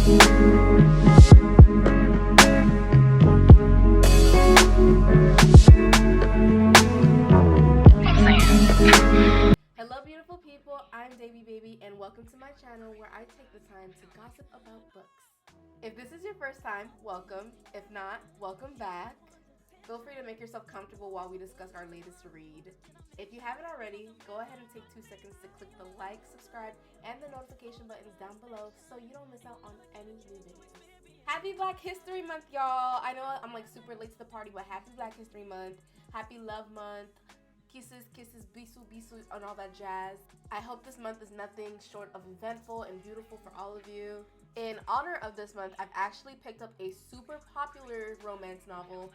Hello beautiful people, I'm Daybebaby and welcome to my channel where I take the time to gossip about books. If this is your first time, welcome. If not, welcome back. Feel free to make yourself comfortable while we discuss our latest read. If you haven't already, go ahead and take 2 seconds to click the like, subscribe, and the notification buttons down below so you don't miss out on any new videos. Happy Black History Month, y'all! I know I'm like super late to the party, but happy Black History Month. Happy Love Month. Kisses, kisses, bisu, bisu, and all that jazz. I hope this month is nothing short of eventful and beautiful for all of you. In honor of this month, I've actually picked up a super popular romance novel.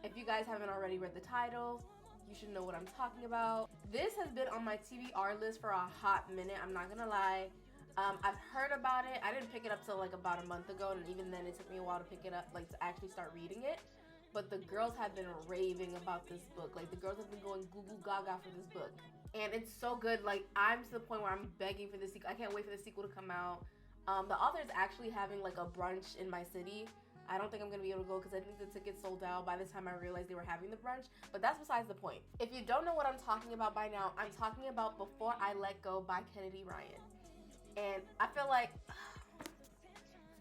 If you guys haven't already read the title, you should know what I'm talking about. This has been on my TBR list for a hot minute, I'm not gonna lie. I've heard about it. I didn't pick it up till like about a month ago, and even then it took me a while to pick it up, like to actually start reading it. But the girls have been raving about this book. Like the girls have been going goo goo gaga for this book. And it's so good. Like I'm to the point where I'm begging for the sequel. I can't wait for the sequel to come out. The author is actually having like a brunch in my city. I don't think I'm gonna be able to go because I think the tickets sold out by the time I realized they were having the brunch. But that's besides the point. If you don't know what I'm talking about by now, I'm talking about Before I Let Go by Kennedy Ryan. And I feel like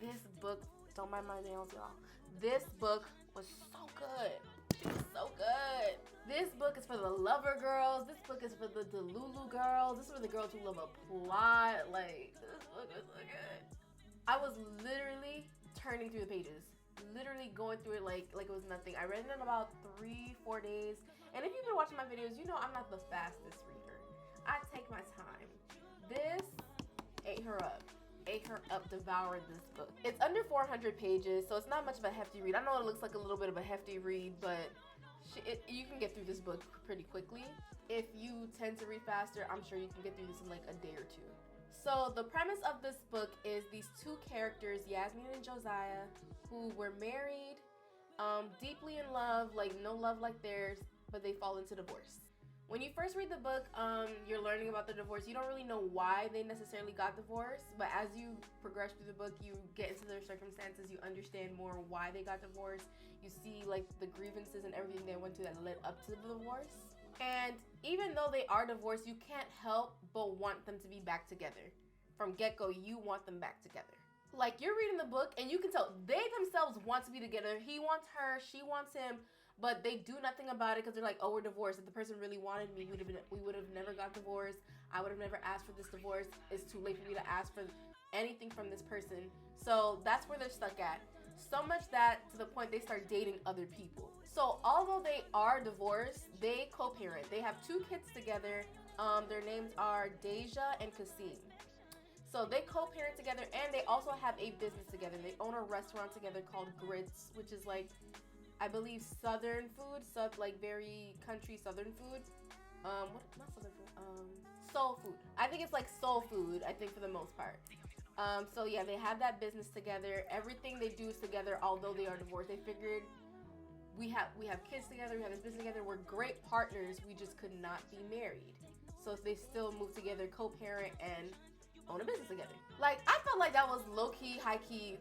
this book, don't mind my nails, y'all. This book was so good. It was so good. This book is for the lover girls. This book is for the Delulu girls. This is for the girls who love a plot. Like, this book is so good. I was literally turning through the pages. Literally going through it like it was nothing. I read it in about 3-4 days. And if you've been watching my videos, you know I'm not the fastest reader. I take my time. This ate her up. Devoured this book. It's under 400 pages, so it's not much of a hefty read. I know it looks like a little bit of a hefty read, but you can get through this book pretty quickly. If you tend to read faster, I'm sure you can get through this in like a day or two. So the premise of this book is these two characters, Yasmin and Josiah, who were married, deeply in love, like no love like theirs, but they fall into divorce. When you first read the book, you're learning about the divorce. You don't really know why they necessarily got divorced, but as you progress through the book, you get into their circumstances, you understand more why they got divorced. You see like the grievances and everything they went through that led up to the divorce. And even though they are divorced, you can't help but want them to be back together. From get-go, you want them back together. Like you're reading the book and you can tell they themselves want to be together. He wants her, she wants him. But they do nothing about it because they're like, oh, we're divorced. If the person really wanted me, we would have never got divorced. I would have never asked for this divorce. It's too late for me to ask for anything from this person. So that's where they're stuck at. So much that to the point they start dating other people. So although they are divorced, they co-parent. They have 2 kids together. Their names are Deja and Kasim. So they co-parent together and they also have a business together. They own a restaurant together called Grits, which is like, I believe southern food, like very country southern food. Not southern food, soul food. I think it's like soul food, I think for the most part. So yeah, they have that business together. Everything they do is together, although they are divorced. They figured we have kids together, we have this business together, we're great partners, we just could not be married. So they still move together, co-parent, and own a business together. Like, I felt like that was low-key, high-key,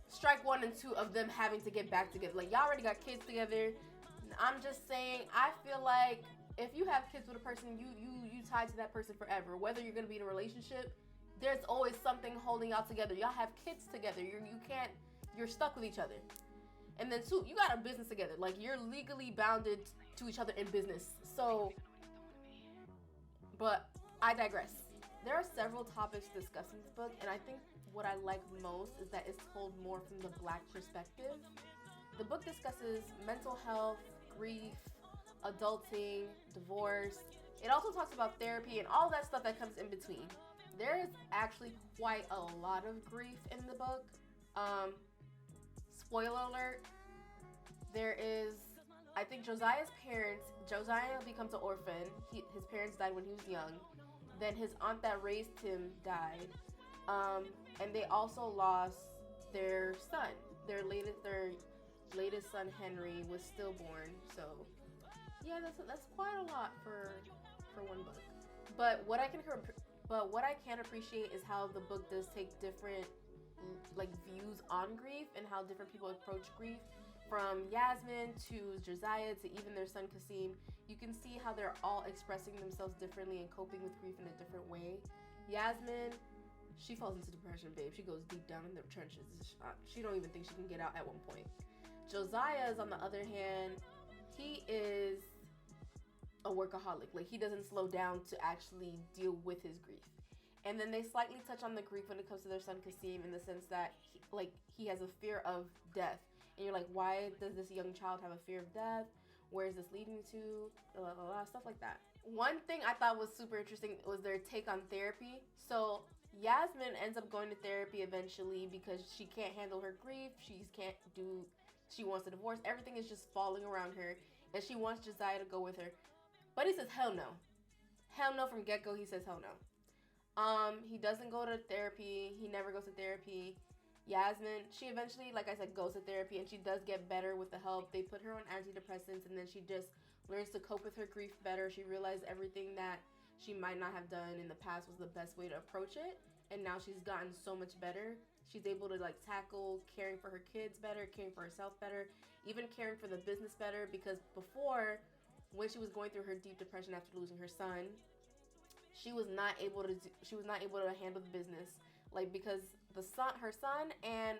strike 1 and 2 of them having to get back together. Like, y'all already got kids together. I'm just saying, I feel like if you have kids with a person, you tied to that person forever. Whether you're gonna be in a relationship, there's always something holding y'all together. Y'all have kids together. You're stuck with each other. And then 2, you got a business together. Like, you're legally bounded to each other in business. So, but I digress. There are several topics discussed in this book, and I think what I like most is that it's told more from the Black perspective. The book discusses mental health, grief, adulting, divorce. It also talks about therapy and all that stuff that comes in between. There is actually quite a lot of grief in the book. Spoiler alert, there is, I think Josiah becomes an orphan. His parents died when he was young. Then his aunt that raised him died. And they also lost their son. Their latest son, Henry, was stillborn. So yeah, that's quite a lot for one book. But what I can appreciate is how the book does take different like views on grief and how different people approach grief. From Yasmin to Josiah to even their son Kasim, you can see how they're all expressing themselves differently and coping with grief in a different way. Yasmin, she falls into depression, babe. She goes deep down in the trenches. She don't even think she can get out at one point. Josiah is, on the other hand, he is a workaholic. Like, he doesn't slow down to actually deal with his grief. And then they slightly touch on the grief when it comes to their son Kasim, in the sense that he has a fear of death. And you're like, why does this young child have a fear of death? Where is this leading to? Blah, blah, blah, stuff like that. One thing I thought was super interesting was their take on therapy. So Yasmin ends up going to therapy eventually because she can't handle her grief. She wants a divorce. Everything is just falling around her. And she wants Josiah to go with her. But he says, hell no. Hell no from get-go. He says, hell no. He doesn't go to therapy. He never goes to therapy. Yasmin, she eventually, like I said, goes to therapy, and she does get better with the help. They put her on antidepressants, and then she just learns to cope with her grief better. She realized everything that she might not have done in the past was the best way to approach it, and now she's gotten so much better. She's able to tackle caring for her kids better, caring for herself better, even caring for the business better, because before, when she was going through her deep depression after losing her son, she was not able to handle the business, because her son and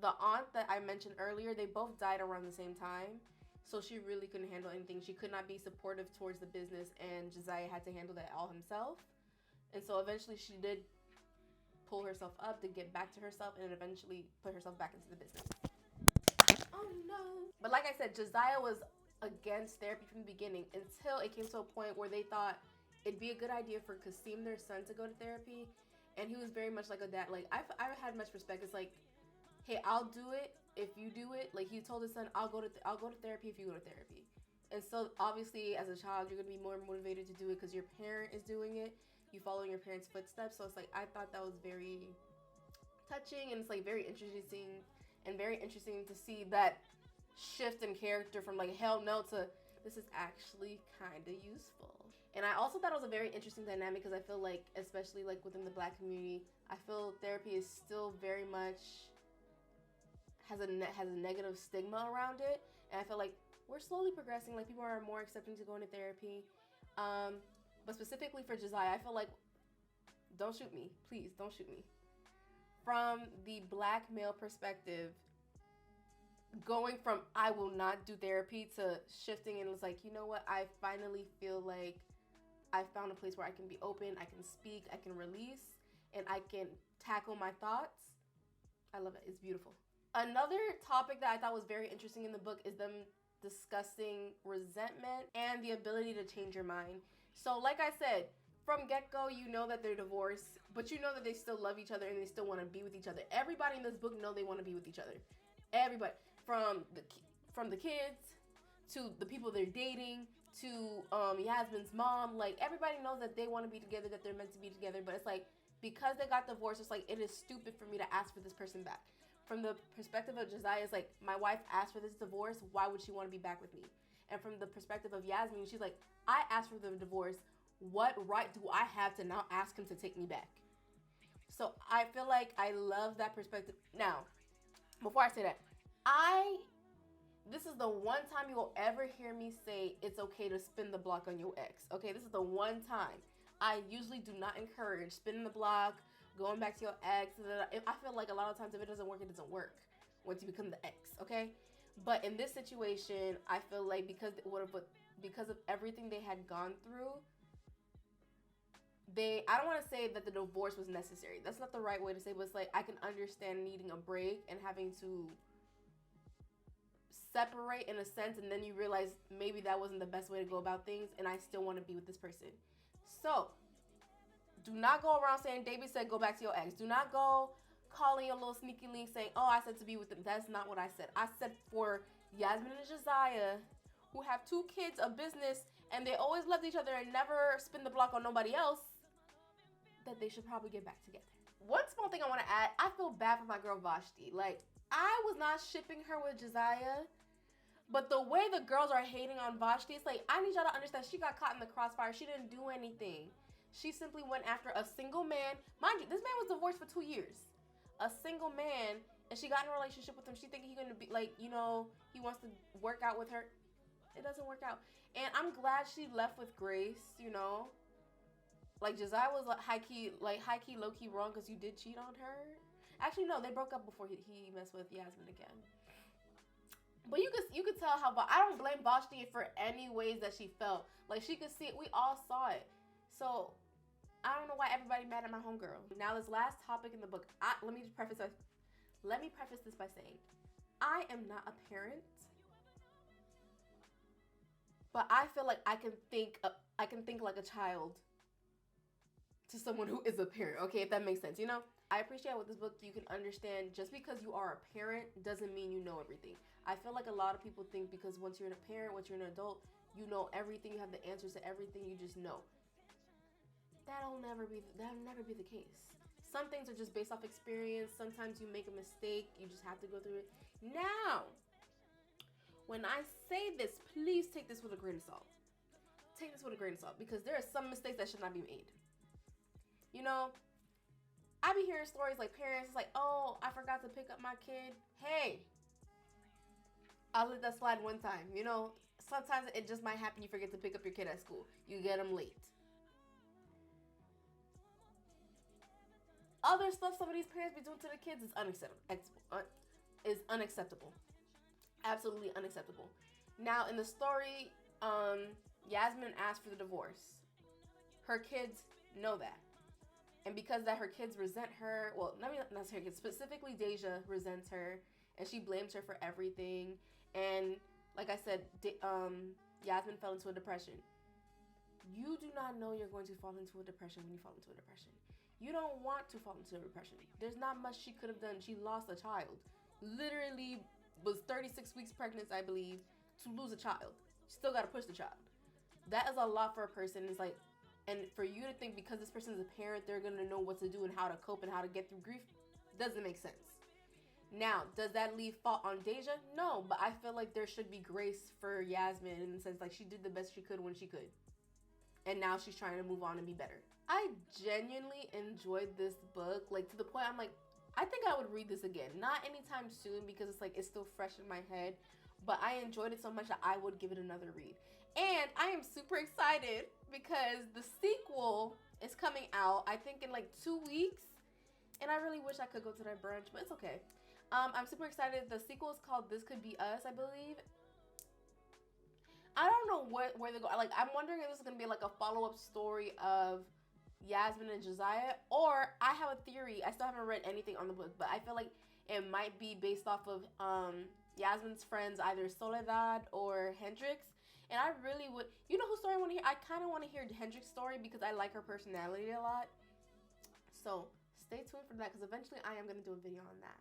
the aunt that I mentioned earlier, they both died around the same time. So she really couldn't handle anything. She could not be supportive towards the business, and Josiah had to handle that all himself. And so eventually she did pull herself up to get back to herself and eventually put herself back into the business. Oh no. But like I said, Josiah was against therapy from the beginning until it came to a point where they thought it'd be a good idea for Kasim, their son, to go to therapy. And he was very much like a dad. I've had much respect. It's like, hey, I'll do it if you do it. He told his son, I'll go to therapy if you go to therapy. And so obviously, as a child, you're gonna be more motivated to do it because your parent is doing it. You follow in your parents' footsteps. So it's I thought that was very touching, and it's very interesting to see that shift in character from hell no to this is actually kind of useful. And I also thought it was a very interesting dynamic because I feel especially within the Black community, I feel therapy is still very much has a negative stigma around it. And I feel we're slowly progressing. People are more accepting to going to therapy. But specifically for Josiah, I feel don't shoot me. Please, don't shoot me. From the Black male perspective, going from I will not do therapy to shifting, and it's you know what? I finally feel I found a place where I can be open, I can speak, I can release, and I can tackle my thoughts. I love it. It's beautiful. Another topic that I thought was very interesting in the book is them discussing resentment and the ability to change your mind. So like I said, from get-go, you know that they're divorced, but you know that they still love each other and they still want to be with each other. Everybody in this book know they want to be with each other. Everybody. From the kids to the people they're dating to Yasmin's mom, everybody knows that they want to be together, that they're meant to be together. But it's because they got divorced, it's it is stupid for me to ask for this person back. From the perspective of Josiah, it's my wife asked for this divorce, why would she want to be back with me? And from the perspective of Yasmin, she's I asked for the divorce, what right do I have to now ask him to take me back? So I feel I love that perspective. Now, before I say that, this is the one time you will ever hear me say it's okay to spin the block on your ex. Okay, this is the one time. I usually do not encourage spinning the block, going back to your ex. I feel a lot of times if it doesn't work, it doesn't work once you become the ex, okay? But in this situation, I feel because of everything they had gone through, I don't want to say that the divorce was necessary. That's not the right way to say, but it's I can understand needing a break and having to separate in a sense, and then you realize maybe that wasn't the best way to go about things, and I still want to be with this person. So do not go around saying David said go back to your ex. Do not go calling your little sneaky link saying, oh, I said to be with them. That's not what I said. I said for Yasmin and Josiah, who have 2 kids, a business, and they always loved each other and never spin the block on nobody else, that they should probably get back together. One small thing I want to add, I feel bad for my girl Vashti. I was not shipping her with Josiah, but the way the girls are hating on Vashti, it's I need y'all to understand she got caught in the crossfire. She didn't do anything. She simply went after a single man. Mind you, this man was divorced for 2 years. a single man, and she got in a relationship with him. She thinking he's gonna be like, you know, he wants to work out with her. It doesn't work out. And I'm glad she left with grace, you know. Like, Josiah was like high key, low key wrong because you did cheat on her. Actually, no, they broke up before he messed with Yasmin again. But you could tell how, but I don't blame Vashti for any ways that she felt. Like, she could see it. We all saw it. So I don't know why everybody mad at my homegirl. Now, this last topic in the book, let me preface this by saying, I am not a parent, but I feel like I can think like a child to someone who is a parent. Okay, if that makes sense, you know. I appreciate with this book you can understand just because you are a parent doesn't mean you know everything. I feel like a lot of people think because once you're a parent, once you're an adult, you know everything, you have the answers to everything, you just know. That'll never be the case. Some things are just based off experience. Sometimes you make a mistake, you just have to go through it. Now, when I say this, please take this with a grain of salt. Take this with a grain of salt because there are some mistakes that should not be made. You know, I be hearing stories like parents like, oh, I forgot to pick up my kid. Hey, I'll let that slide one time. You know, sometimes it just might happen. You forget to pick up your kid at school. You get them late. Other stuff some of these parents be doing to the kids is unacceptable. Absolutely unacceptable. Now, in the story, Yasmin asked for the divorce. Her kids know that. And because that her kids resent her, well, not her kids, specifically Deja resents her, and she blames her for everything. And like I said, Yasmin fell into a depression. You do not know you're going to fall into a depression when you fall into a depression. You don't want to fall into a depression. There's not much she could have done. She lost a child. Literally was 36 weeks pregnant, I believe, to lose a child. She still got to push the child. That is a lot for a person. It's like, and for you to think because this person is a parent, they're going to know what to do and how to cope and how to get through grief, doesn't make sense. Now, does that leave fault on Deja? No, but I feel like there should be grace for Yasmin in the sense like she did the best she could when she could. And now she's trying to move on and be better. I genuinely enjoyed this book, like to the point I'm like, I think I would read this again. Not anytime soon because it's like it's still fresh in my head, but I enjoyed it so much that I would give it another read. And I am super excited because the sequel is coming out, I think in like 2 weeks. And I really wish I could go to that brunch, but it's okay. I'm super excited. The sequel is called This Could Be Us, I believe. I don't know where they go. Like, I'm wondering if this is going to be like a follow-up story of Yasmin and Josiah, or I have a theory. I still haven't read anything on the book, but I feel like it might be based off of Yasmin's friends, either Soledad or Hendrix. And I really would, you know whose story I want to hear? I kind of want to hear Hendrix's story because I like her personality a lot. So stay tuned for that because eventually I am going to do a video on that.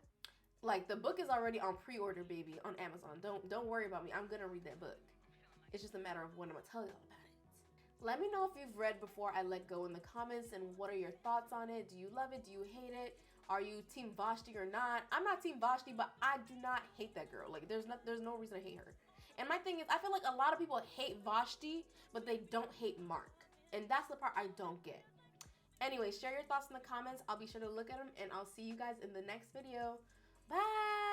Like, the book is already on pre-order, baby, on Amazon. Don't worry about me. I'm going to read that book. It's just a matter of when I'm going to tell y'all about it. Let me know if you've read Before I Let Go in the comments and what are your thoughts on it. Do you love it? Do you hate it? Are you Team Vashti or not? I'm not Team Vashti, but I do not hate that girl. Like, there's no reason to hate her. And my thing is, I feel like a lot of people hate Vashti, but they don't hate Mark. And that's the part I don't get. Anyway, share your thoughts in the comments. I'll be sure to look at them, and I'll see you guys in the next video. Bye!